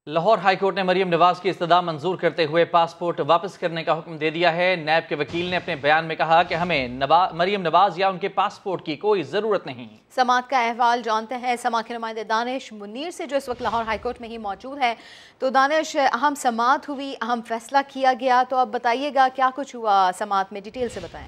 Lahore high court ने मरीम नवाज की इस्तदा मंजूर करते हुए पासपोर्ट वापस करने का हुक्म दे दिया है। नैब के वकील ने अपने बयान में कहा कि हमें मरीम नवाज या उनके पासपोर्ट की कोई जरूरत नहीं। समात का अहवाल जानते हैं समा के नुमाइंदे दानिश मुनीर से, जो इस वक्त लाहौर हाईकोर्ट में ही मौजूद है। तो दानिश, अहम समात हुई, अहम फैसला किया गया, तो अब बताइएगा क्या कुछ हुआ समात में, डिटेल से बताएं।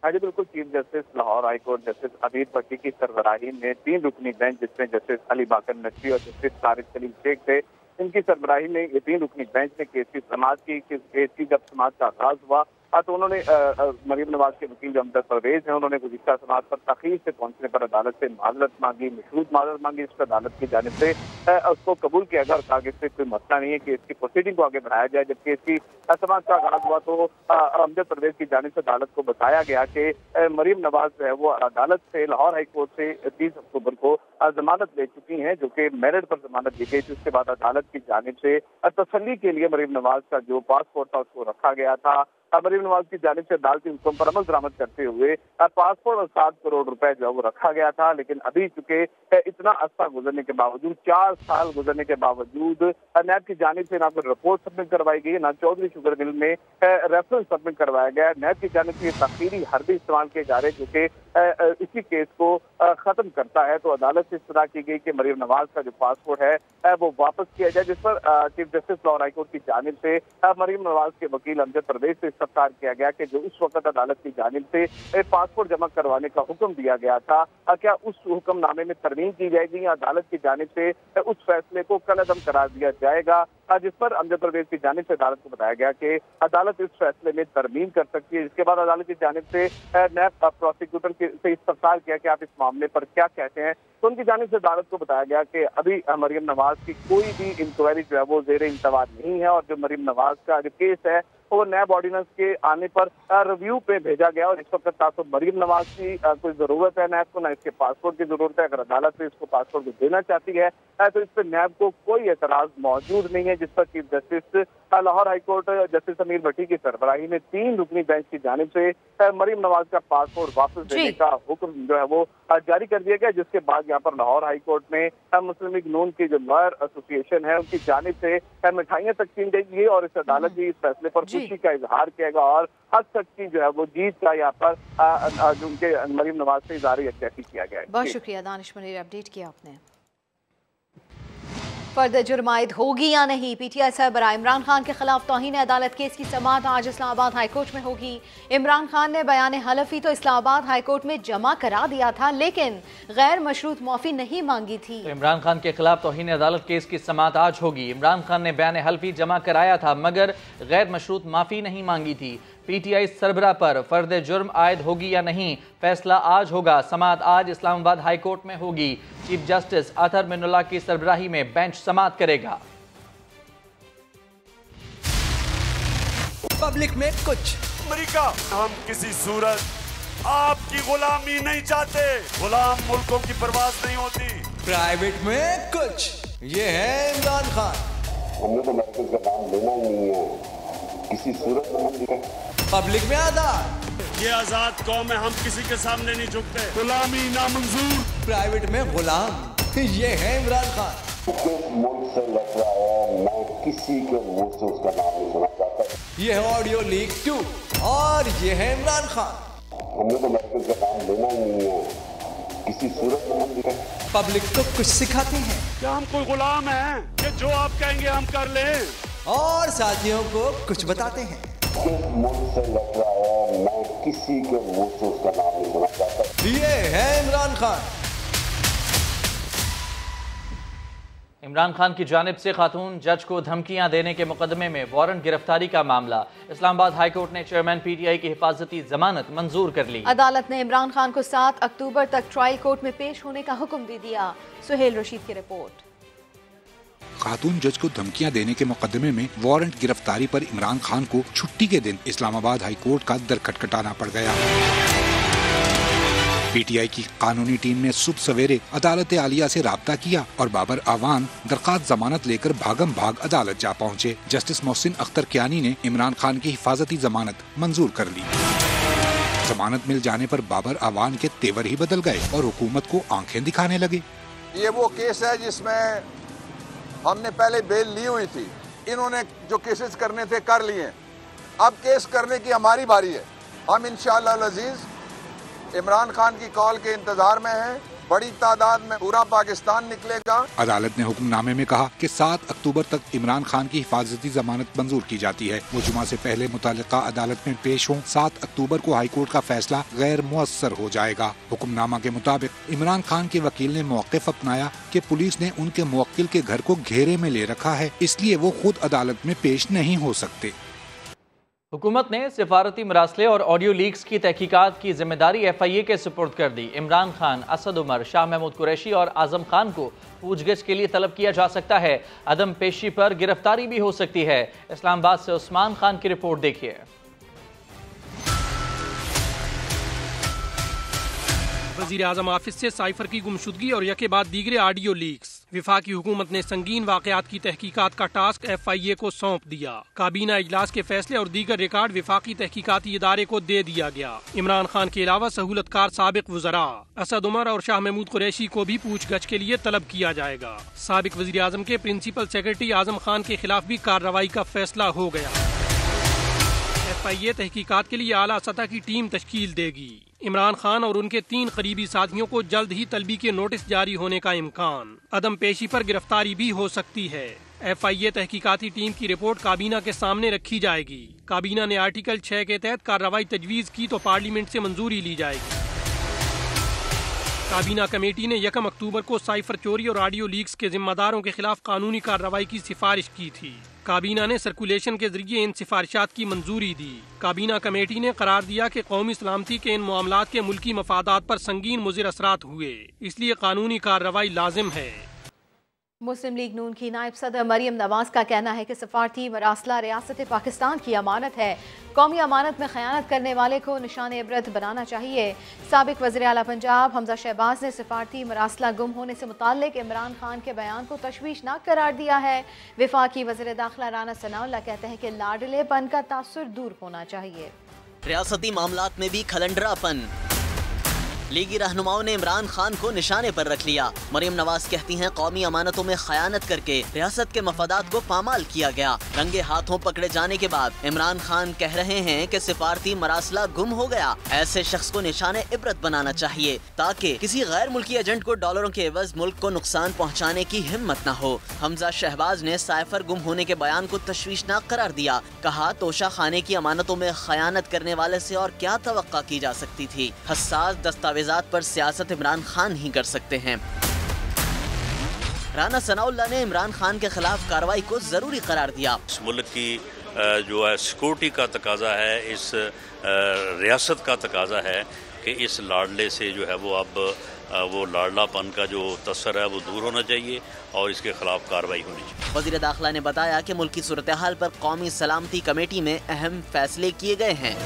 हाँ जी बिल्कुल। Chief justice Lahore high court justice अमीर भट्टी की सरबराही में 3 रुकनी बेंच, जिसमें जस्टिस अली बाकर नकवी और जस्टिस तारिक सलीम शेख थे, इनकी सरबराही में ये 3 रुकनी बेंच ने केस की समाअत की। केस की जब समाअत का आगाज हुआ तो उन्होंने मरीम नवाज के वकील जो अमजद परवेज हैं, उन्होंने गुज़िश्ता समाअत पर तखीर से पहुंचने पर अदालत से माजरत मांगी, मशरूत माजरत मांगी। इस पर अदालत की जानिब से उसको कबूल किया गया और कहा कि इससे कोई मसला नहीं है कि इसकी प्रोसीडिंग को आगे बढ़ाया जाए। जब केस की समाअत का आगाज हुआ तो अमजद परवेज की जानिब से अदालत को बताया गया कि मरीम नवाज जो है वो अदालत से, लाहौर हाईकोर्ट से 30 अक्टूबर को जमानत ले चुकी हैं, जो कि मेरिट पर जमानत दी गई थी। उसके बाद अदालत की जानिब से तसल्ली के लिए मरीम नवाज का जो पासपोर्ट था उसको रखा गया था। मरीम नवाज की जानिब से अदालती हुक्म पर अमल दरामद करते हुए पासपोर्ट और 7 करोड़ रुपए जो है वो रखा गया था। लेकिन अभी चूंकि इतना अरसा गुजरने के बावजूद, 4 साल गुजरने के बावजूद नैब की जानिब से ना कोई रिपोर्ट सबमिट करवाई गई, ना चौधरी शुगर मिल में रेफरेंस सबमिट करवाया गया। नैब की जानिब से तखीरी हरबी इस्तेमाल किए जा रहे, जो कि इसी केस को खत्म करता है। तो अदालत से इस्तदा की गई कि मरीम नवाज का जो पासपोर्ट है वो वापस किया जाए, जिस पर चीफ जस्टिस लाहौर हाईकोर्ट की जानिब से मरीम नवाज के वकील अमजद परवेज से इस्तफसार किया गया कि जो उस वक्त अदालत की जानिब से पासपोर्ट जमा करवाने का हुक्म दिया गया था, क्या उस हुक्मनामे में तरमीम की जाएगी या अदालत की जानिब से उस फैसले को कलअदम करार दिया जाएगा, जिस पर अमजद परवेज की जानिब से अदालत को बताया गया कि अदालत इस फैसले में तरमीम कर सकती है। जिसके बाद अदालत की जानिब से नैब प्रोसिक्यूटर से इस्तफसार किया कि आप इस मामले पर क्या कहते हैं। तो उनकी जानिब से अदालत को बताया गया कि अभी मरीम नवाज की कोई भी इंक्वायरी जो है वो ज़ेर इंतवा नहीं है, और जो मरीम नवाज का जो केस है वो नैब ऑर्डिनेंस के आने पर रिव्यू पे भेजा गया। और इस वक्त ना तो मरीम नवाज की कोई जरूरत है नैब को, ना इसके पासपोर्ट की जरूरत है। अगर अदालत से इसको पासपोर्ट को देना चाहती है तो इस पर नैब को कोई एतराज मौजूद नहीं है। जिस पर chief justice Lahore high court justice अमीर भट्टी की सरबराही में 3 रुकनी बेंच की जानिब से मरीम नवाज का पासपोर्ट वापस देने का हुक्म जो है वो जारी कर दिया गया। जिसके बाद यहाँ पर लाहौर हाईकोर्ट में मुस्लिम लीग नून की जो लॉयर एसोसिएशन है उनकी जानिब से मिठाइयाँ तकसीम देगी और इस अदालत की इस फैसले पर खुशी का इजहार किया और हद तक की जो है वो जीत का यहाँ पर जो उनके मरीम नवाज से इज़हार यकजहती किया गया है। बहुत शुक्रिया दानिश मुनीर, अपडेट किया आपने। फर्द जुर्मायद होगी या नहीं, पीटीआई सरबराह इमरान खान के खिलाफ तौहीन अदालत केस की समाअत आज इस्लामाबाद हाईकोर्ट में होगी। इमरान खान ने बयान हलफी तो इस्लामाबाद हाईकोर्ट में जमा करा दिया था, लेकिन गैर मशरूत माफी नहीं मांगी थी। तो इमरान खान के खिलाफ तौहीन अदालत केस की समाअत आज होगी। इमरान खान ने बयान हलफी जमा कराया था मगर गैर मशरूत माफी नहीं मांगी थी। पीटीआई सरबराह पर फर्द जुर्म आयद होगी या नहीं, फैसला आज होगा। समाअत आज इस्लामाबाद हाईकोर्ट में होगी। चीफ जस्टिस अतहर मिनुल्लाह की सरबराही में बेंच समाअत करेगा। पब्लिक में कुछ अमेरिका, हम किसी सूरत आपकी गुलामी नहीं चाहते। गुलाम मुल्कों की परवाह नहीं होती। प्राइवेट में कुछ, ये है इमरान खान। हमने तो मरकज का नाम लेना ही नहीं है, किसी सूरत में हम दिखाएं। पब्लिक में आजाद, ये आजाद कौम है, हम किसी के सामने नहीं झुकते। गुलामी नामंजूर। प्राइवेट में गुलाम, ये है इमरान खान। किस मुल्क से लड़ रहा है, मैं किसी के मुंह से उसका नाम नहीं सुना चाहता। ये है ऑडियो लीक 2 और ये है इमरान खान। हमने तो मरकज का नाम लेना ही नहीं है, किसी सूरत में हम दिखाएं। पब्लिक तो कुछ सिखाते हैं, क्या हम कोई गुलाम हैं कि जो आप कहेंगे हम कर लें, और साथियों को कुछ बताते हैं। किस मुल्क से लड़ रहा है, मैं किसी के मुंह से उसका नाम नहीं सुना चाहता। ये है इमरान खान। इमरान खान की जानिब से खातून जज को धमकियां देने के मुकदमे में वारंट गिरफ्तारी का मामला। इस्लामाबाद हाईकोर्ट ने चेयरमैन पीटीआई की हिफाजती जमानत मंजूर कर ली। अदालत ने इमरान खान को 7 अक्टूबर तक ट्रायल कोर्ट में पेश होने का हुक्म दे दिया। सुहेल रशीद की रिपोर्ट। खातून जज को धमकियां देने के मुकदमे में वारंट गिरफ्तारी पर इमरान खान को छुट्टी के दिन इस्लामाबाद हाईकोर्ट का दर खटखटाना पड़ गया। पीटीआई की कानूनी टीम ने सुबह सवेरे अदालत आलिया से राब्ता किया और बाबर आवान दरखास्त जमानत लेकर भागम भाग अदालत जा पहुँचे। जस्टिस मोहसिन अख्तर कियानी ने इमरान खान की हिफाजती जमानत मंजूर कर ली। जमानत मिल जाने पर बाबर आवान के तेवर ही बदल गए और हुकूमत को आंखें दिखाने लगे। ये वो केस है जिसमें हमने पहले बेल ली हुई थी, इन्होंने जो केसेस करने थे कर लिए, अब केस करने की हमारी बारी है। हम इंशाअल्लाह अज़ीज़ इमरान खान की कॉल के इंतजार में हैं। बड़ी तादाद में पूरा पाकिस्तान निकलेगा। अदालत ने हुक्मनामे में कहा कि 7 अक्टूबर तक इमरान खान की हिफाजती जमानत मंजूर की जाती है। वो जुमा से पहले मुतालिका अदालत में पेश हों। 7 अक्टूबर को हाईकोर्ट का फैसला गैर मुअस्सर हो जाएगा। हुक्मनामा के मुताबिक इमरान खान के वकील ने मौक़िफ़ अपनाया कि पुलिस ने उनके मुवक्किल के घर को घेरे में ले रखा है, इसलिए वो खुद अदालत में पेश नहीं हो सकते। हुकूमत ने सिफारती मरासले और ऑडियो लीक्स की तहकीकात की जिम्मेदारी FIA के सुपुर्द कर दी। इमरान खान, असद उमर, शाह महमूद कुरैशी और आजम खान को पूछगिछ के लिए तलब किया जा सकता है। अदम पेशी पर गिरफ्तारी भी हो सकती है। इस्लामाबाद से उस्मान खान की रिपोर्ट देखिए। वज़ीर आज़म ऑफिस से साइफर की गुमशुदगी और यके बाद दीगरे ऑडियो लीक्स। विफाकी हुकूमत ने संगीन वाक़यात की तहकीकात का टास्क FIA को सौंप दिया। काबीना इजलास के फैसले और दीगर रिकॉर्ड विफाकी तहकीकाती इदारे को दे दिया गया। इमरान खान के अलावा सहूलतकार साबिक वज़रा असद उमर और शाह महमूद कुरैशी को भी पूछगछ के लिए तलब किया जाएगा। साबिक वज़ीर आज़म के प्रिंसिपल सेक्रेटरी आजम खान के खिलाफ भी कार्रवाई का फैसला हो गया। FIA तहकीकात के लिए आला सतह की टीम तश्कील देगी। इमरान खान और उनके 3 करीबी साथियों को जल्द ही तलबी के नोटिस जारी होने का इम्कान। अदम पेशी पर गिरफ्तारी भी हो सकती है। FIA तहकीकाती टीम की रिपोर्ट काबीना के सामने रखी जाएगी। काबीना ने आर्टिकल 6 के तहत कार्रवाई तजवीज़ की तो पार्लियामेंट से मंजूरी ली जाएगी। काबीना कमेटी ने 1 अक्टूबर को साइफर चोरी और ऑडियो लीक्स के जिम्मेदारों के खिलाफ कानूनी कार्रवाई की सिफारिश की थी। काबीना ने सर्कुलेशन के जरिए इन सिफारिशात की मंजूरी दी। काबीना कमेटी ने करार दिया कि कौमी सलामती के इन मामलात के मुल्की मफादात पर संगीन मुज़िर असरात हुए, इसलिए कानूनी कार्रवाई लाजिम है। मुस्लिम लीग नून की नायब सदर मरियम नवाज का कहना है कि सफारती मरासला रियासत पाकिस्तान की अमानत है। कौमी अमानत में खयानत करने वाले को निशान इबरत बनाना चाहिए। साबिक वज़ीर आला पंजाब हमजा शहबाज ने सफारती मरासला गुम होने से मुताल्लिक इमरान खान के बयान को तशवीशनाक करार दिया है। वफाकी वज़ीर दाखिला राना सनाउल्लाह कहते हैं कि लाडलेपन का तासुर दूर होना चाहिए। रियासती मामलात में भी खलंडरापन। लीगी रहनुमाओं ने इमरान खान को निशाने पर रख लिया। मरियम नवाज कहती हैं कौमी अमानतों में खयानत करके रियासत के मफादात को पामाल किया गया। रंगे हाथों पकड़े जाने के बाद इमरान खान कह रहे हैं कि सिफारती मरासला गुम हो गया। ऐसे शख्स को निशाने इबरत बनाना चाहिए ताकि किसी गैर मुल्की एजेंट को डॉलरों के एवज मुल्क को नुकसान पहुँचाने की हिम्मत न हो। हमजा शहबाज ने साइफर गुम होने के बयान को तशवीशनाक करार दिया। कहा तोशा खाने की अमानतों में खयानत करने वाले से और क्या तवक्का की जा सकती थी। हसास दस्तावेज पर सियासत इमरान खान ही कर सकते हैं। राना सनाउल्लाह ने इमरान खान के खिलाफ कार्रवाई को जरूरी करार दिया। इस मुल्क की जो है सिक्योरिटी का तकाजा है, इस रियासत का तकाजा है कि इस लाडले से जो है वो अब वो लाडलापन का जो तस्वर है वो दूर होना चाहिए और इसके खिलाफ कार्रवाई होनी चाहिए। वज़ीर दाखिला ने बताया कि मुल्क की सूरत हाल पर कौमी सलामती कमेटी में अहम फैसले किए गए हैं।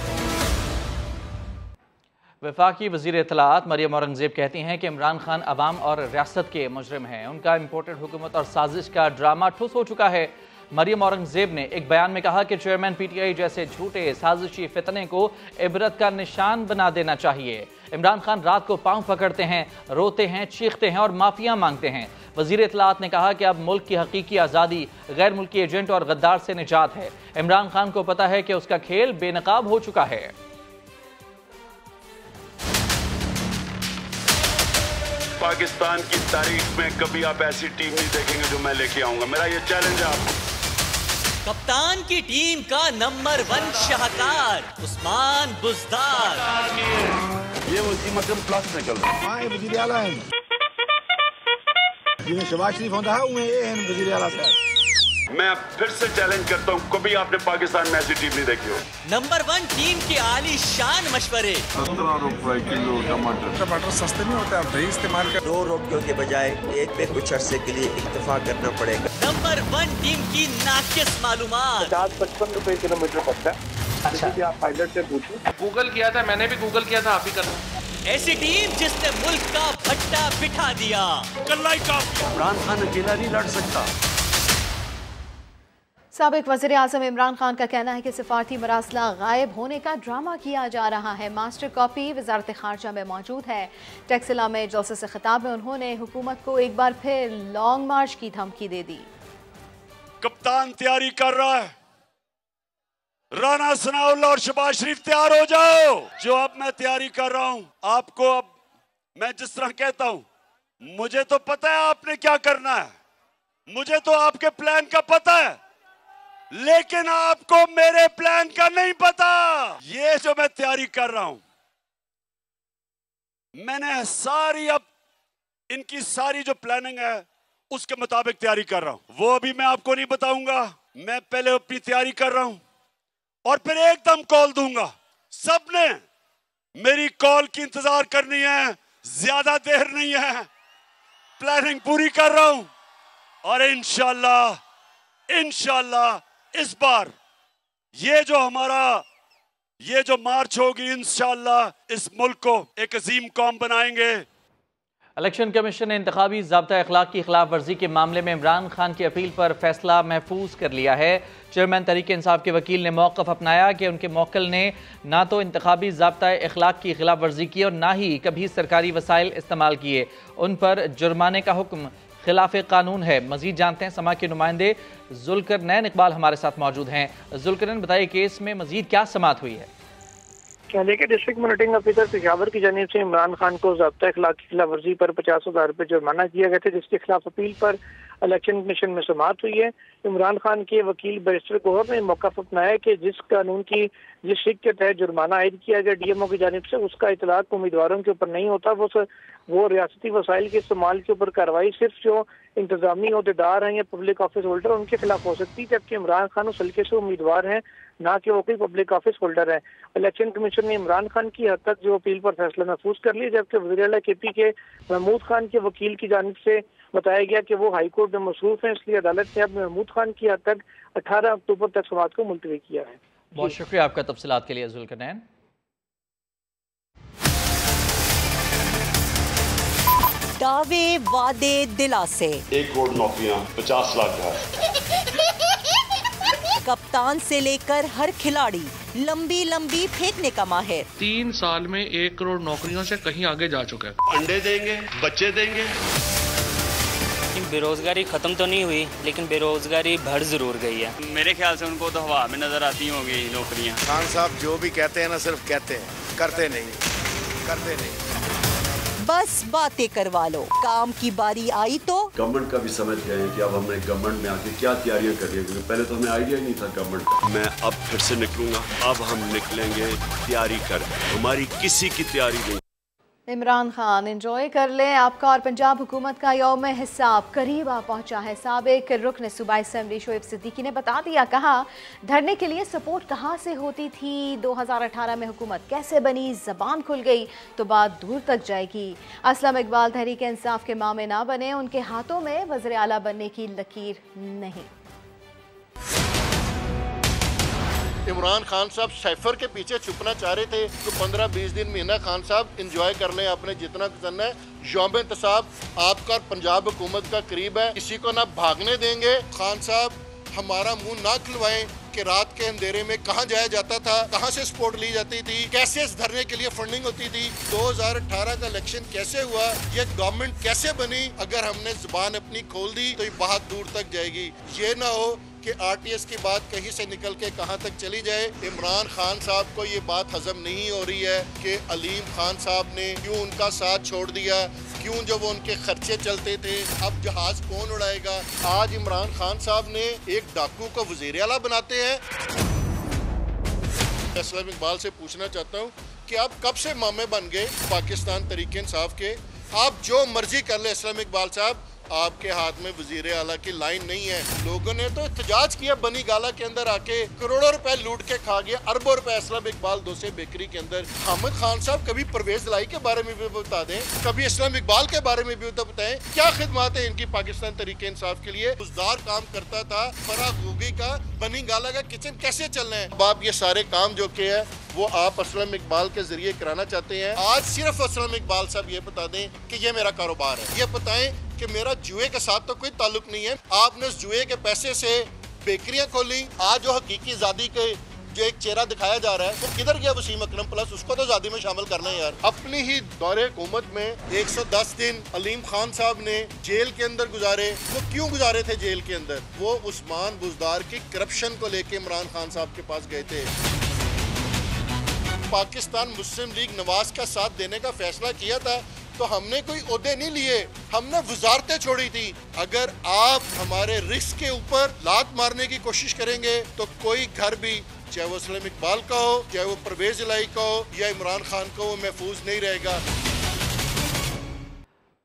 वफाकी वज़ीर इत्तलाआत मरियम औरंगज़ेब कहती हैं कि इमरान खान अवाम और रियासत के मुजरिम हैं। उनका इम्पोर्टेड हुकूमत और साजिश का ड्रामा ठुस हो चुका है। मरियम औरंगज़ेब ने एक बयान में कहा कि चेयरमैन PTI जैसे झूठे साजिशी फितने को इबरत का निशान बना देना चाहिए। इमरान खान रात को पाँव पकड़ते हैं, रोते हैं, चीखते हैं और माफिया मांगते हैं। वज़ीर इत्तलाआत ने कहा कि अब मुल्क की हकीकी आज़ादी गैर मुल्की एजेंट और गद्दार से निजात है। इमरान खान को पता है कि उसका खेल बेनकाब हो चुका है। पाकिस्तान की तारीख में कभी आप ऐसी टीम नहीं देखेंगे जो मैं लेके आऊंगा। मेरा ये चैलेंज है आपको। कप्तान की टीम का नंबर 1 शाहकार उस्मान बुज़दार। ये वसीम अकरम प्लस निकल रहा है। वज़ीर आला है जिन्हें शहबाज शरीफ होता है उन्हें ये है वज़ीर आला साहब। मैं फिर से चैलेंज करता हूँ, कभी आपने पाकिस्तान में ऐसी टीम नहीं देखी हो। नंबर 1 टीम के आली शान मशवरे। 17 रुपए किलो टमाटर। टमाटर सस्ते नहीं होते, आप दही इस्तेमाल कर। 2 रोटियों के बजाय एक पे कुछ अरसे के लिए इत्तेफाक करना पड़ेगा। नंबर 1 टीम की नाकिस मालूमात। 50-55 रुपए किलोमीटर पड़ता है। अच्छा, आप पायलट से पूछिए। गूगल किया था, मैंने भी गूगल किया था, आप ही करना। ऐसी टीम जिसने मुल्क का भट्टा बिठा दिया। इमरान खान अकेला नहीं लड़ सकता। साबिक वज़ीर आज़म इमरान खान का कहना है कि सिफारती मरासला गायब होने का ड्रामा किया जा रहा है। मास्टर कॉपी वज़ारत ख़ारजा में मौजूद है। टैक्सिला में जलसे से खिताब में उन्होंने हुकूमत को एक बार फिर लॉन्ग मार्च की धमकी दे दी। कप्तान तैयारी कर रहा है, राना सनाउल्लाह और शहबाज शरीफ तैयार हो जाओ। जो अब मैं तैयारी कर रहा हूं, आपको अब मैं जिस तरह कहता हूं, मुझे तो पता है आपने क्या करना है, मुझे तो आपके प्लान का पता है, लेकिन आपको मेरे प्लान का नहीं पता। ये जो मैं तैयारी कर रहा हूं, मैंने सारी अब इनकी सारी जो प्लानिंग है उसके मुताबिक तैयारी कर रहा हूं। वो अभी मैं आपको नहीं बताऊंगा, मैं पहले अपनी तैयारी कर रहा हूं और फिर एकदम कॉल दूंगा। सबने मेरी कॉल की इंतजार करनी है, ज्यादा देर नहीं है। प्लानिंग पूरी कर रहा हूं और इंशाल्लाह इस बार ये जो मार्च होगी, इंशाल्लाह इस मुल्क को एक अजीम कौम बनाएंगे। इलेक्शन कमीशन ने इंतखाबी ज़ाब्ता अखलाक की खिलाफ वर्जी के मामले में इमरान खान की अपील पर फैसला महफूज कर लिया है। चेयरमैन तहरीक इंसाफ के वकील ने मौक़िफ़ अपनाया कि उनके मौक्किल ने ना तो इंतखाबी ज़ाब्ता अखलाक की खिलाफ वर्जी की और ना ही कभी सरकारी वसाइल इस्तेमाल किए। उन पर जुर्माने का हुक्म खिलाफ कानून है। मजीद जानते हैं, समा के नुमाइंदे जुल्करनैन इकबाल हमारे साथ मौजूद हैं। जुल्करनैन, बताइए केस में मजीद क्या समाअत हुई है? कहले के डिस्ट्रिक्ट मॉनिटरिंग ऑफिसर पेशावर की जानिब से इमरान खान को ज़ाब्ता अखलाक की खिलाफ वर्जी पर 50,000 रुपये जुर्माना किया गया था, जिसके खिलाफ अपील पर इलेक्शन कमीशन में समाअत हुई है। इमरान खान के वकील बैरिस्टर गौहर ने मौक़िफ़ अपनाया कि जिस कानून की जिस शिक के तहत जुर्माना आयद किया गया डीएमओ की जानिब से, उसका इतलाक उम्मीदवारों के ऊपर नहीं होता। वो रियासती वसाइल के इस्तेमाल के ऊपर कार्रवाई सिर्फ जो इंतजामी अहदेदार हैं या पब्लिक ऑफिस होल्डर उनके खिलाफ हो सकती है, जबकि इमरान खान उस हल्के से उम्मीदवार हैं, ना कि वो कोई पब्लिक ऑफिस होल्डर है। इलेक्शन कमीशन ने इमरान खान की हद तक जो अपील पर फैसला महफूज कर लिया, जबकि वज़ीर-ए-आला केपी के महमूद खान के वकील की जानिब से बताया गया कि वो हाई कोर्ट में मसरूफ हैं, इसलिए अदालत ने अब महमूद खान की हद तक 18 अक्टूबर तक समाअत को मुलतवी किया है। बहुत शुक्रिया आपका तफसीलात के लिए जुल्करनैन। दावे वादे दिलासे, 1 करोड़ नौकरियां, 50 लाख घर, कप्तान से लेकर हर खिलाड़ी लंबी लंबी फेंकने का माहिर। 3 साल में 1 करोड़ नौकरियों से कहीं आगे जा चुका है। अंडे देंगे, बच्चे देंगे। बेरोजगारी खत्म तो नहीं हुई, लेकिन बेरोजगारी बढ़ जरूर गई है। मेरे ख्याल से उनको तो हवा में नजर आती होंगी नौकरियां। खान साहब जो भी कहते हैं ना, सिर्फ कहते हैं, करते नहीं। बस बातें करवा लो, काम की बारी आई तो गवर्नमेंट का भी समझ गए हैं कि अब हमने गवर्नमेंट में आके क्या तैयारियां कर रही है, क्योंकि पहले तो हमें आइडिया ही नहीं था गवर्नमेंट का। मैं अब फिर से निकलूंगा, अब हम निकलेंगे तैयारी कर, हमारी किसी की तैयारी नहीं। इमरान खान एंजॉय कर लें, आपका और पंजाब हुकूमत का यौम हिसाब करीब आ पहुंचा है। साबिक रुकन सूबाई असेंबली शोएब सिद्दीकी ने बता दिया, कहा धरने के लिए सपोर्ट कहां से होती थी, 2018 में हुकूमत कैसे बनी, जबान खुल गई तो बात दूर तक जाएगी। असलम इकबाल तहरीक इंसाफ के मामे ना बने, उनके हाथों में वज़ीर आला बनने की लकीर नहीं। इमरान खान साहब साइफर के पीछे छुपना चाह रहे थे तो 15-20 दिन महीना खान साहब इंजॉय कर लें, आपने जितना करना है। यौम इंतसाब आपका और पंजाब हुकूमत का करीब है, किसी को ना भागने देंगे। खान साहब हमारा मुंह ना खुलवाएं कि रात के अंधेरे में कहां जाया जाता था, कहां से सपोर्ट ली जाती थी, कैसे इस धरने के लिए फंडिंग होती थी, 2018 का इलेक्शन कैसे हुआ, ये गवर्नमेंट कैसे बनी। अगर हमने जुबान अपनी खोल दी तो ये बहुत दूर तक जाएगी। ये ना हो कि आरटीएस की बात कहीं से निकल के कहां तक चली जाए। इमरान खान साहब को ये बात हजम नहीं हो रही है कि अलीम खान साहब ने क्यों उनका साथ छोड़ दिया, क्यों जो वो उनके खर्चे चलते थे, अब जहाज कौन उड़ाएगा। आज इमरान खान साहब ने एक डाकू को वजीर आला बनाते हैं। असलम इकबाल से पूछना चाहता हूँ कि आप कब से मामे बन गए पाकिस्तान तहरीक इंसाफ के? आप जो मर्जी कर ले असलम इकबाल साहब, आपके हाथ में वजीर आला की लाइन नहीं है। लोगों ने तो एहतजाज किया, बनी गाला के अंदर आके करोड़ों रुपए लूट के खा गया, अरबों रुपए। असलम इकबाल दोसे बेकरी के अंदर। हामिद खान साहब कभी परवेज लाई के बारे में भी बता दें, कभी असलम इकबाल के बारे में भी बताएं, क्या खिदमत है इनकी पाकिस्तान तहरीक इंसाफ के लिए। बुजदार काम करता था, फराग गोगी का बनी गाला का किचन कैसे चलना है। अब आप ये सारे काम जो के है वो आप असलम इकबाल के जरिए कराना चाहते हैं। आज सिर्फ असलम इकबाल साहब ये बता दें कि ये मेरा कारोबार है, ये बताएं कि मेरा जुए के साथ तो कोई ताल्लुक नहीं है। आपने उस जुए के पैसे से बेकरियां खोली। आज जो हकीकी आज़ादी के जो एक चेहरा दिखाया जा रहा है वो किधर गया वसीम अकरम प्लस, उसको तो आजादी में शामिल करना है यार। अपनी ही दौरे हुकूमत में 110 दिन अलीम खान साहब ने जेल के अंदर गुजारे। वो क्यों गुजारे थे जेल के अंदर? वो उस्मान बुजदार की करप्शन को लेके इमरान खान साहब के पास गए थे। पाकिस्तान मुस्लिम लीग नवाज का साथ देने का फैसला किया था तो हमने कोई ओहदे नहीं लिए, हमने वजारतें छोड़ी थी। अगर आप हमारे रिस्क के ऊपर लात मारने की कोशिश करेंगे तो कोई घर भी, चाहे वो सलीम इकबाल का हो, चाहे वो परवेज इलाही का हो या इमरान खान का, वो महफूज नहीं रहेगा।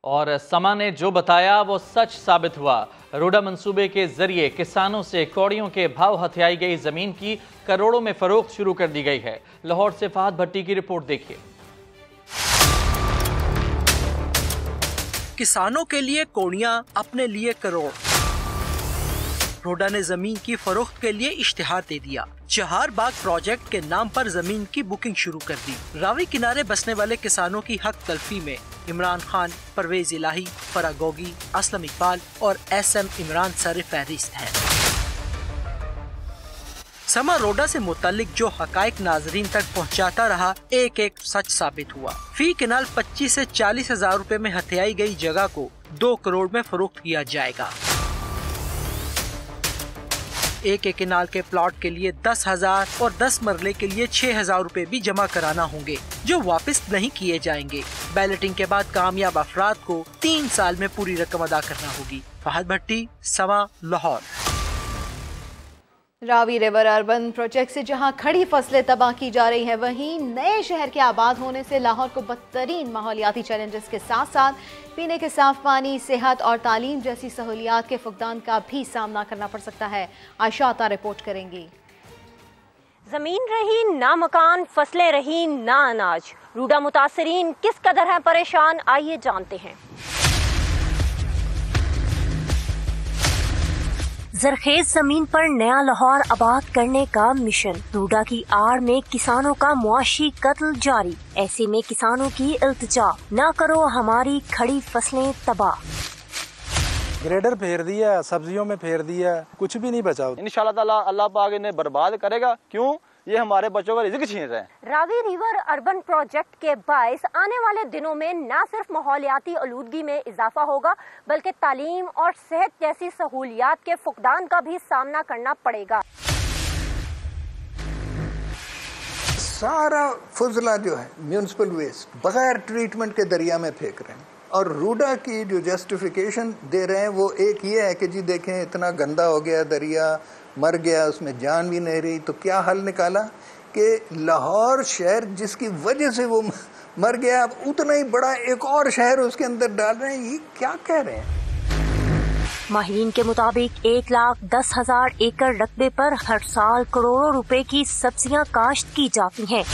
और समा ने जो बताया वो सच साबित हुआ। रूडा मंसूबे के जरिए किसानों से कौड़ियों के भाव हथियाई गई जमीन की करोड़ों में फरोख्त शुरू कर दी गई है। लाहौर से फहद भट्टी की रिपोर्ट देखिए। किसानों के लिए कौड़ियां, अपने लिए करोड़। रोडा ने जमीन की फरोख्त के लिए इश्तिहार दे दिया। चहार बाग प्रोजेक्ट के नाम पर जमीन की बुकिंग शुरू कर दी। रावी किनारे बसने वाले किसानों की हक तलफी में इमरान खान, परवेज इलाही, फराह गोगी, असलम इकबाल और SM इमरान सर फहरिस्त है। समा रोडा से मुतालिक जो हकायक नाजरीन तक पहुंचाता रहा, एक एक सच साबित हुआ। फी किनाल 25 से 40 हजार रुपए में हथियाई गई जगह को 2 करोड़ में फरोख्त किया जाएगा। एक किनाल के प्लॉट के लिए 10,000 और 10 मरले के लिए 6,000 रुपए भी जमा कराना होंगे, जो वापस नहीं किए जाएंगे। बैलेटिंग के बाद कामयाब अफराद को 3 साल में पूरी रकम अदा करना होगी। फहद भट्टी, समा, Lahore. Ravi river urban project से जहां खड़ी फसलें तबाह की जा रही हैं, वहीं नए शहर के आबाद होने से लाहौर को बदतरीन माहौलियाती चैलेंजेस के साथ साथ पीने के साफ पानी, सेहत और तालीम जैसी सहूलियात के फुकदान का भी सामना करना पड़ सकता है। आयशा अता रिपोर्ट करेंगी। जमीन रही ना मकान, फसलें रही ना अनाज, रूडा मुतासरीन किस कदर हैं परेशान, आइए जानते हैं। जरखेज जमीन पर नया लाहौर आबाद करने का मिशन, रूडा की आड़ में किसानों का मुआशी कत्ल जारी। ऐसे में किसानों की इल्तिजा, ना करो हमारी खड़ी फसलें तबाह। ग्रेडर फेर दिया, सब्जियों में फेर दिया, कुछ भी नहीं बचा। इंशाल्लाह ताला अल्लाह पाक इन्हें बर्बाद करेगा। क्यों? ये हमारे बच्चों का रिज़्क छीन रहे हैं। रावी रिवर अर्बन प्रोजेक्ट के बायस आने वाले दिनों में न सिर्फ माहौलियाती आलूदगी में इजाफा होगा, बल्कि तालीम और सेहत जैसी सहूलियात के फुकदान का भी सामना करना पड़ेगा। सारा फुजला जो है म्यूनिसिपल वेस्ट बगैर ट्रीटमेंट के दरिया में फेंक रहे हैं, और रूडा की जो जस्टिफिकेशन दे रहे हैं वो एक ये है कि जी देखें इतना गंदा हो गया दरिया, मर गया, उसमें जान भी नहीं रही। तो क्या हल निकाला कि लाहौर शहर जिसकी वजह से वो मर गया, अब उतना ही बड़ा एक और शहर उसके अंदर डाल रहे हैं। ये क्या कह रहे हैं? माहिरीन के मुताबिक 1,10,000 एकड़ रकबे पर हर साल करोड़ों रुपए की सब्जियां काश्त की जाती हैं।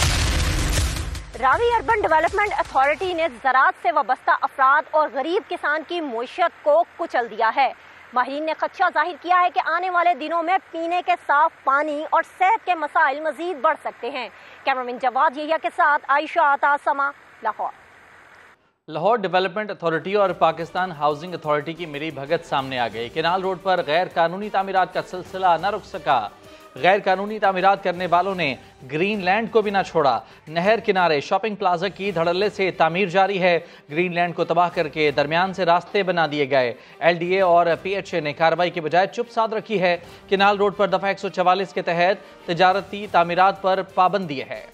रावी अर्बन डेवलपमेंट अथॉरिटी ने ज़राअत से वाबस्ता अफराद और गरीब किसान की मईशत को कुचल दिया है। माहिरीन ने खदशा जाहिर किया है कि आने वाले दिनों में पीने के साफ पानी और सेहत के मसाइल मजीद बढ़ सकते हैं। कैमरामैन जवाद यहिया के साथ आयशा अता, समा, लाहौर। लाहौर डेवलपमेंट अथॉरिटी और पाकिस्तान हाउसिंग अथॉरिटी की मिली भगत सामने आ गई। केनाल रोड पर गैर कानूनी तामीरात का सिलसिला न रुक सका। गैर कानूनी तामीरात करने वालों ने ग्रीन लैंड को भी ना छोड़ा। नहर किनारे शॉपिंग प्लाजा की धड़ल्ले से तामीर जारी है। ग्रीन लैंड को तबाह करके दरमियान से रास्ते बना दिए गए। LDA और PHA ने कार्रवाई के बजाय चुप साध रखी है। केनाल रोड पर दफा 144 के तहत तिजारती तामीरात पर पाबंदी है।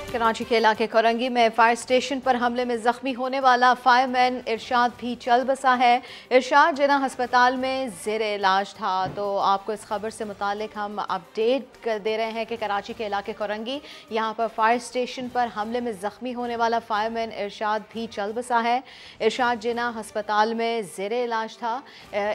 कराची के इलाके कोरंगी में फायर स्टेशन पर हमले में जख्मी होने वाला फायरमैन इरशाद भी चल बसा है। इरशाद जिना अस्पताल में ज़ेरे इलाज था। तो आपको इस खबर से मुतालिक हम अपडेट कर दे रहे हैं कि कराची के इलाके कोरंगी यहाँ पर फायर स्टेशन पर हमले में जख्मी होने वाला फायरमैन इरशाद भी चल बसा है। इरशाद जिना अस्पताल में ज़ेरे इलाज था।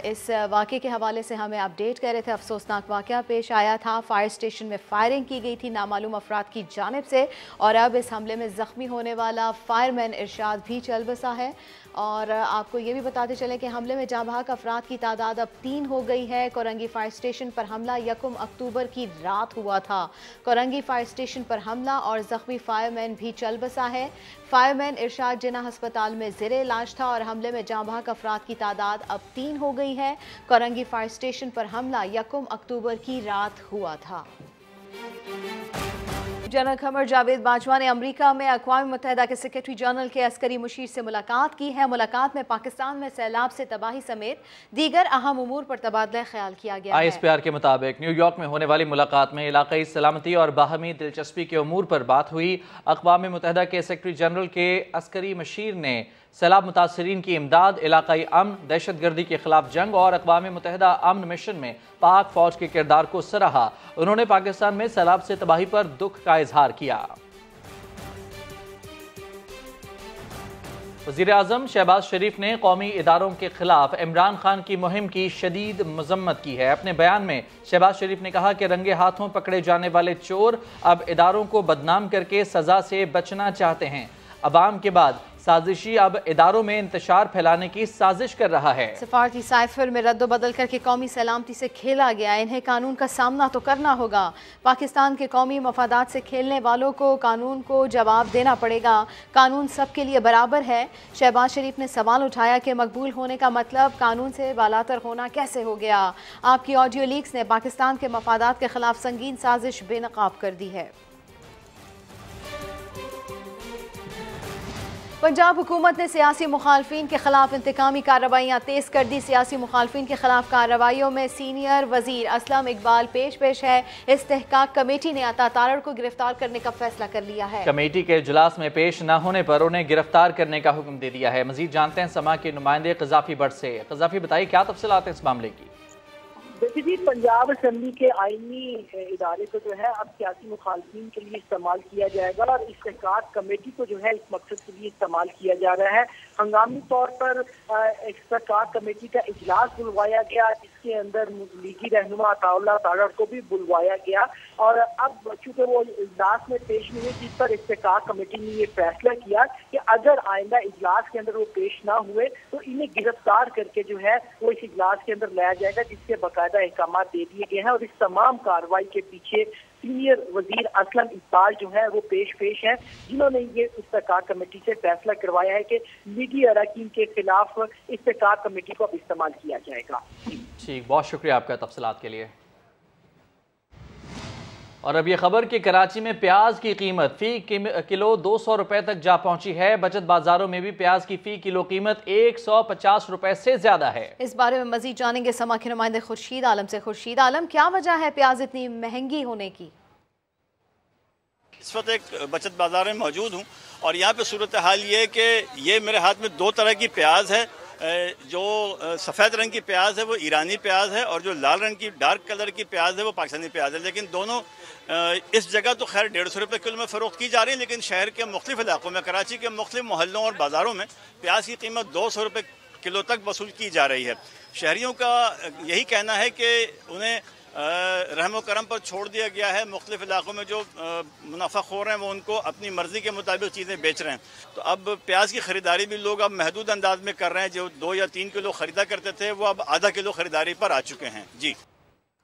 इस वाक़े के हवाले से हमें अपडेट कर रहे थे। अफसोसनाक वाक़या पेश आया था। फायर स्टेशन में फायरिंग की गई थी नामालूम अफराद की जानिब से और और अब इस हमले में जख्मी होने वाला फायरमैन इरशाद भी चल बसा है। और आपको ये भी बताते चलें कि हमले में जाँबाग अफराद की तादाद अब 3 हो गई है। कोरंगी फायर स्टेशन पर हमला 1 अक्टूबर की रात हुआ था। कोरंगी फायर स्टेशन पर हमला और जख्मी फायरमैन भी चल बसा है। फायरमैन इरशाद जिना अस्पताल में ज़ेरे इलाज था और हमले में जाँबाग अफराद की तादाद अब 3 हो गई है। कोरंगी फायर स्टेशन पर हमला 1 अक्टूबर की रात हुआ था। जनरल कमर जावेद बाजवा ने अमरीका में अक़वाम मुत्तहिदा के सेक्रेटरी जनरल के अस्करी मुशीर से मुलाकात की है। मुलाकात में पाकिस्तान में सैलाब से तबाही समेत दीगर अहम उमूर पर तबादला ख्याल किया गया है। ISPR के मुताबिक न्यूयॉर्क में होने वाली मुलाकात में इलाकाई सलामती और बाहमी दिलचस्पी के उमूर पर बात हुई। अक़वाम मुत्तहिदा के सेक्रेटरी जनरल के अस्करी मुशीर ने सैलाब मुतासरीन की इमदाद, इलाकाई अमन, दहशतगर्दी के खिलाफ जंग और अक़वाम मुत्तहिदा अमन मिशन में पाक फौज के किरदार को सराहा। उन्होंने पाकिस्तान में सैलाब से तबाही पर दुख का इजहार किया। वज़ीर-ए-आज़म शहबाज शरीफ ने कौमी इदारों के खिलाफ इमरान खान की मुहिम की शदीद मजम्मत की है। अपने बयान में शहबाज शरीफ ने कहा कि रंगे हाथों पकड़े जाने वाले चोर अब इदारों को बदनाम करके सजा से बचना चाहते हैं। अवाम के बाद साजिशी अब इदारों में इंतशार फैलाने की साजिश कर रहा है। सफारती साइफर में रद्द बदल करके कौमी सलामती से खेला गया। इन्हें कानून का सामना तो करना होगा। पाकिस्तान के कौमी मफादात से खेलने वालों को कानून को जवाब देना पड़ेगा। कानून सबके लिए बराबर है। शहबाज शरीफ ने सवाल उठाया कि मकबूल होने का मतलब कानून से बालातर होना कैसे हो गया। आपकी ऑडियो लीक्स ने पाकिस्तान के मफादात के खिलाफ संगीन साजिश बेनकाब कर दी है। पंजाब हुकूमत ने सियासी मुखालफिन के खिलाफ इंतकामी कार्रवाइयाँ तेज कर दी। सियासी मुखालफिन के खिलाफ कार्रवाइयों में सीनियर वजीर असलम इकबाल पेश है। इस्तेहकाक कमेटी ने अता तारड़ को गिरफ्तार करने का फैसला कर लिया है। कमेटी के इजलास में पेश न होने पर उन्हें गिरफ्तार करने का हुक्म दे दिया है। मजीद जानते हैं समा के नुमाइंदे क़ज़ाफ़ी भट्ट से। क़ज़ाफ़ी बताइए क्या तफसीलात हैं इस मामले की। देखिए, पंजाब असम्बली के आईनी इदारे को जो है अब सियासी मुखालफिन के लिए इस्तेमाल किया जाएगा और इस्तेहकाक कमेटी को जो है इस मकसद के लिए इस्तेमाल किया जा रहा है। हंगामी तौर पर इस्तेहकाक कमेटी का इजलास बुलवाया गया, जिसके अंदर लीगी रहनुमा अताउल्लाह तारड़ को भी बुलवाया गया और अब चूंकि वो इजलास में पेश नहीं हुए, जिस पर इस्तेहकाक कमेटी ने ये फैसला किया कि अगर आइंदा इजलास के अंदर वो पेश ना हुए तो इन्हें गिरफ्तार करके जो है वो इस इजलास के अंदर लाया जाएगा, जिसके बाकायदा अहकाम दे दिए गए हैं। और इस तमाम कार्रवाई के पीछे सीनियर वजीर असलम इकबाल जो है वो पेश हैं, जिन्होंने ये इस्तेहकाक कमेटी से फैसला करवाया है कि लीगी अरकान के खिलाफ इस्तेहकाक कमेटी को अब इस्तेमाल किया जाएगा। ठीक, बहुत शुक्रिया आपका तफसीलात के लिए। और अब ये खबर कि कराची में प्याज की कीमत फी किलो 200 रुपए तक जा पहुंची है। बचत बाजारों में भी प्याज की फी किलो कीमत 150 रुपए से ज्यादा है। इस बारे में मजीद जानेंगे समा के नुमाइंदे खुर्शीद आलम से। खुर्शीद आलम, क्या वजह है प्याज इतनी महंगी होने की? इस वक्त एक बचत बाजार में मौजूद हूँ और यहाँ पे सूरत हाल ये है कि ये मेरे हाथ में 2 तरह की प्याज है। जो सफ़ेद रंग की प्याज है वो ईरानी प्याज है और जो लाल रंग की डार्क कलर की प्याज है वो पाकिस्तानी प्याज है। लेकिन दोनों इस जगह तो खैर 150 रुपये किलो में फ़रोख्त की जा रही है, लेकिन शहर के मुख्तलिफ इलाकों में, कराची के मुख्तलिफ मोहल्लों और बाज़ारों में प्याज की कीमत 200 रुपये किलो तक वसूल की जा रही है। शहरियों का यही कहना है कि उन्हें रहम करम पर छोड़ दिया गया है। मुख्तलिफ इलाकों में जो मुनाफाखोर हैं वो उनको अपनी मर्ज़ी के मुताबिक चीज़ें बेच रहे हैं। तो अब प्याज की ख़रीदारी भी लोग अब महदूद अंदाज में कर रहे हैं। जो 2 या 3 किलो ख़रीदा करते थे वो अब आधा किलो ख़रीदारी पर आ चुके हैं। जी,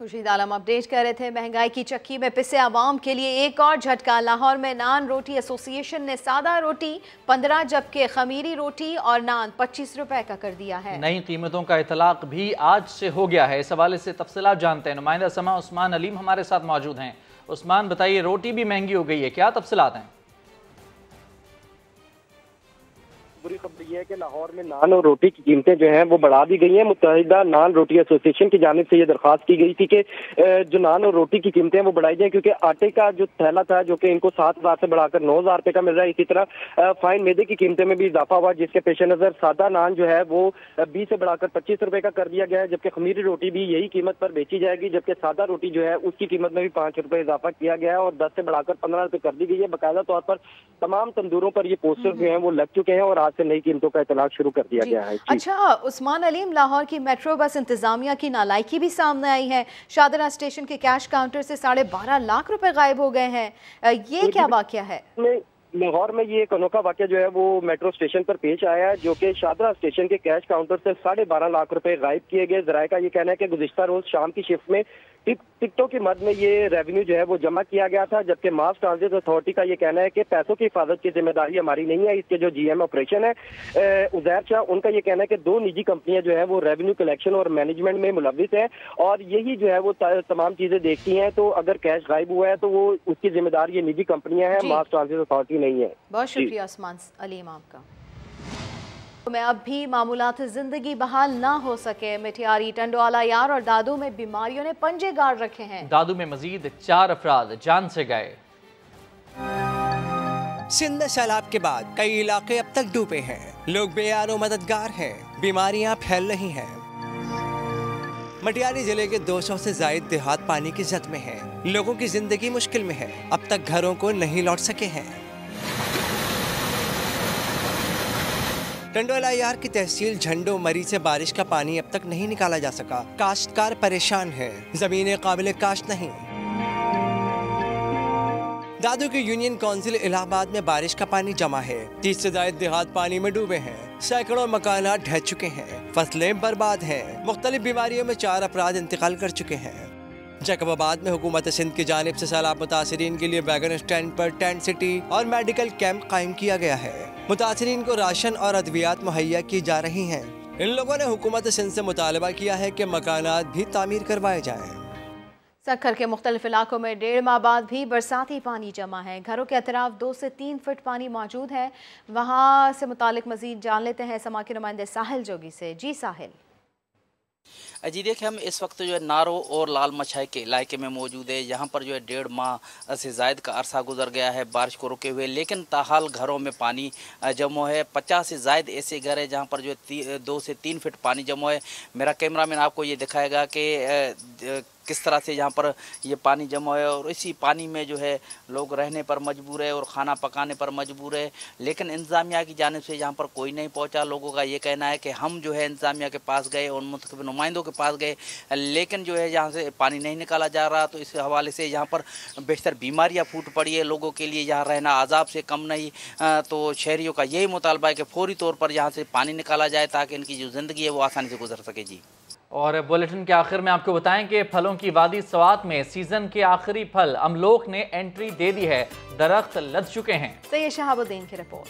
खुर्शीद आलम अपडेट कर रहे थे। महंगाई की चक्की में पिसे आवाम के लिए एक और झटका। लाहौर में नान रोटी एसोसिएशन ने सादा रोटी 15 जबकि खमीरी रोटी और नान 25 रुपए का कर दिया है। नई कीमतों का इतलाक भी आज से हो गया है। इस हवाले से तफसीलात जानते हैं। नुमाइंदा समा उस्मान अलीम हमारे साथ मौजूद हैं। उस्मान, बताइए, रोटी भी महंगी हो गई है, क्या तफसीलात हैं? बुरी खबर यह है कि लाहौर में नान और रोटी की कीमतें जो हैं वो बढ़ा दी गई हैं। मुत्तहिदा नान रोटी एसोसिएशन की जानिब से ये दरख्वास्त की गई थी कि जो नान और रोटी की कीमतें वो बढ़ाई जाए, क्योंकि आटे का जो थैला था जो कि इनको 7,000 से बढ़ाकर 9,000 रुपये का मिल रहा है। इसी तरह फाइन मैदे की कीमतें में भी इजाफा हुआ, जिसके पेश नज़र सादा नान जो है वो 20 से बढ़ाकर 25 रुपये का कर दिया गया है, जबकि खमीरी रोटी भी यही कीमत पर बेची जाएगी। जबकि सादा रोटी जो है उसकी कीमत में भी 5 रुपये इजाफा किया गया है और 10 से बढ़ाकर 15 रुपये कर दी गई है। बाकायदा तौर पर तमाम तंदूरों पर ये पोस्टर जो है वो लग चुके हैं और आज से नई कीमतों का इतलाक शुरू कर दिया गया है। अच्छा उस्मान अलीम, लाहौर की मेट्रो बस इंतजामिया की नालायकी भी सामने आई है। शाहदरा स्टेशन के कैश काउंटर से 12.5 लाख रुपए गायब हो गए हैं, ये क्या वाकया है? लाहौर में ये एक अनोखा वाकया जो है वो मेट्रो स्टेशन पर पेश आया है, जो कि शाहदरा स्टेशन के कैश काउंटर से 12.5 लाख रुपए गायब किए गए। जराये का ये कहना है कि गुज़िश्ता रोज शाम की शिफ्ट में टिकटों की मद में ये रेवेन्यू जो है वो जमा किया गया था, जबकि मास ट्रांजिट अथॉरिटी का ये कहना है कि पैसों की हिफाजत की जिम्मेदारी हमारी नहीं है। इसके जो GM ऑपरेशन है उजैर शाह, उनका ये कहना है कि 2 निजी कंपनियां जो है वो रेवेन्यू कलेक्शन और मैनेजमेंट में मुलविस है और यही जो है वो तमाम चीजें देखती हैं। तो अगर कैश गायब हुआ है तो वो उसकी जिम्मेदारी ये निजी कंपनियां हैं, मास ट्रांजिट अथॉरिटी नहीं है। बहुत शुक्रिया उस्मान अलीम आपका। में अब भी मामूलात जिंदगी बहाल ना हो सके, मिठियारी, टंडवाला यार और दादू में बीमारियों ने पंजे गाड़ रखे हैं। दादू में मजीद 4 अफराद जान से गए। सिंध में सैलाब के बाद कई इलाके अब तक डूबे हैं, लोग बेयानो मददगार हैं, बीमारियां फैल रही हैं। मटियारी जिले के 200 से जायद देहात पानी की जद में हैं, लोगों की जिंदगी मुश्किल में है, अब तक घरों को नहीं लौट सके हैं। टंडोला यार की तहसील झंडो मरी से बारिश का पानी अब तक नहीं निकाला जा सका, काश्तकार परेशान है, जमीनें काबिल काश्त नहीं। दादू की यूनियन काउंसिल इलाहाबाद में बारिश का पानी जमा है, 30 से ज्यादा देहात पानी में डूबे हैं, सैकड़ों मकानात ढह चुके हैं, फसलें बर्बाद हैं, मुख्तलिफ बीमारियों में 4 अफराद इंतकाल कर चुके हैं। जैकबाबाद में हुकूमत सिंध की जानिब से सैलाब मुतासरीन के लिए वैगन स्टैंड पर टेंट सिटी और मेडिकल कैंप कायम किया गया है। मुतासरीन को राशन और अद्वियात मुहैया की जा रही हैं। इन लोगों ने हुकूमत सिंध से मुतालबा किया है कि मकानात भी तामीर करवाए जाएं। सक्खर के मुख्तलिफ इलाकों में 1.5 माह बाद भी बरसाती पानी जमा है, घरों के अतराफ 2 से 3 फुट पानी मौजूद है। वहाँ से मुतालिक मजीद जान लेते हैं समा के नुमाइंदे साहिल जोगी से। जी साहिल। जी देखिए, हम इस वक्त जो है नारो और लाल मछाई के इलाके में मौजूद है। यहाँ पर जो है 1.5 माह से ज़ायद का अरसा गुजर गया है बारिश को रुके हुए, लेकिन ताहाल घरों में पानी जमा है। 50 से ज़ायद ऐसे घर है जहाँ पर जो है 2 से 3 फीट पानी जमा है। मेरा कैमरामैन आपको ये दिखाएगा कि किस तरह से यहाँ पर ये पानी जमा है और इसी पानी में जो है लोग रहने पर मजबूर है और ख़ाना पकाने पर मजबूर है, लेकिन इंतज़ामिया की जानिब से यहाँ पर कोई नहीं पहुँचा। लोगों का ये कहना है कि हम जो है इंतज़ामिया के पास गए और मुंतखब नुमाइंदों के पास गए, लेकिन जो है यहाँ से पानी नहीं निकाला जा रहा। तो इस हवाले से यहाँ पर बेशतर बीमारियाँ फूट पड़ी है, लोगों के लिए यहाँ रहना आज़ाब से कम नहीं। तो शहरियों का यही मुतालबा है कि फौरी तौर पर यहाँ से पानी निकाला जाए ताकि इनकी जो ज़िंदगी है वो आसानी से गुजर सके। जी, और बुलेटिन के आखिर में आपको बताएं कि फलों की वादी स्वात में सीजन के आखिरी फल अमलोक ने एंट्री दे दी है, दरख्त लद चुके हैं। सैयद शहाबुद्दीन की रिपोर्ट।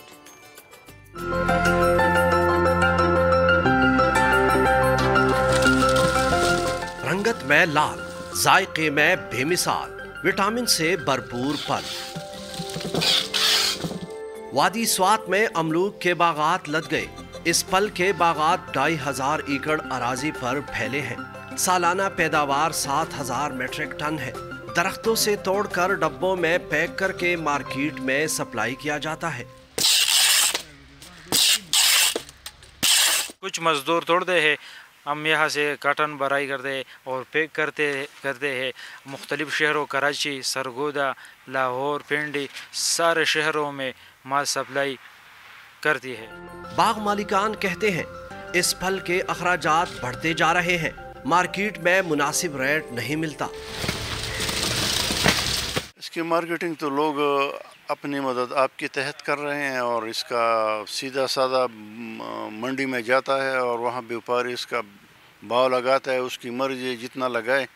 रंगत में लाल, जायके में बेमिसाल, विटामिन से भरपूर फल। वादी स्वात में अमलूक के बागात लद गए। इस फल के बागात 2500 एकड़ अराजी पर फैले हैं। सालाना पैदावार 7000 मीट्रिक टन है। दरख्तों से तोड़कर डब्बों में पैक करके मार्केट में सप्लाई किया जाता है। कुछ मजदूर तोड़ते हैं, हम यहाँ से काटन भराई करते और पैक करते हैं। मुख्तलिफ शहरों कराची, सरगोदा, लाहौर, पिंडी सारे शहरों में माल सप्लाई करती है। बाग मालिकान कहते हैं इस फल के अखराजात बढ़ते जा रहे हैं, मार्केट में मुनासिब रेट नहीं मिलता। इसकी मार्केटिंग तो लोग अपनी मदद आपके तहत कर रहे हैं और इसका सीधा साधा मंडी में जाता है और वहाँ व्यापारी इसका भाव लगाता है, उसकी मर्जी जितना लगाए।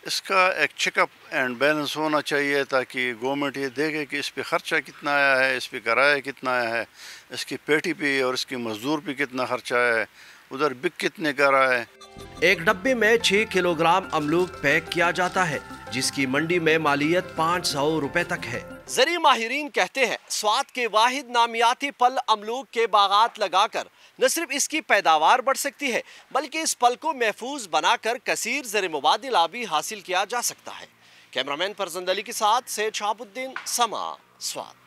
इसका एक चेकअप एंड बैलेंस होना चाहिए ताकि गवर्नमेंट ये देखे कि इस पे खर्चा कितना आया है, इस पे किराया कितना आया है, इसकी पेटी पे और इसकी मजदूर पे कितना खर्चा है, उधर बिक कितने का रहा है। एक डब्बे में 6 किलोग्राम अमलूक पैक किया जाता है, जिसकी मंडी में मालियत 500 रुपए तक है। ज़री माहिरीन कहते हैं स्वाद के वाहिद नामियाती फल अमलूक के बागात लगाकर न सिर्फ इसकी पैदावार बढ़ सकती है, बल्कि इस फल को महफूज बनाकर कसीर ज़र मुबादिला भी हासिल किया जा सकता है। कैमरामैन फरजंद अली के साथ सैयद शहाबुद्दीन, समा, स्वाद।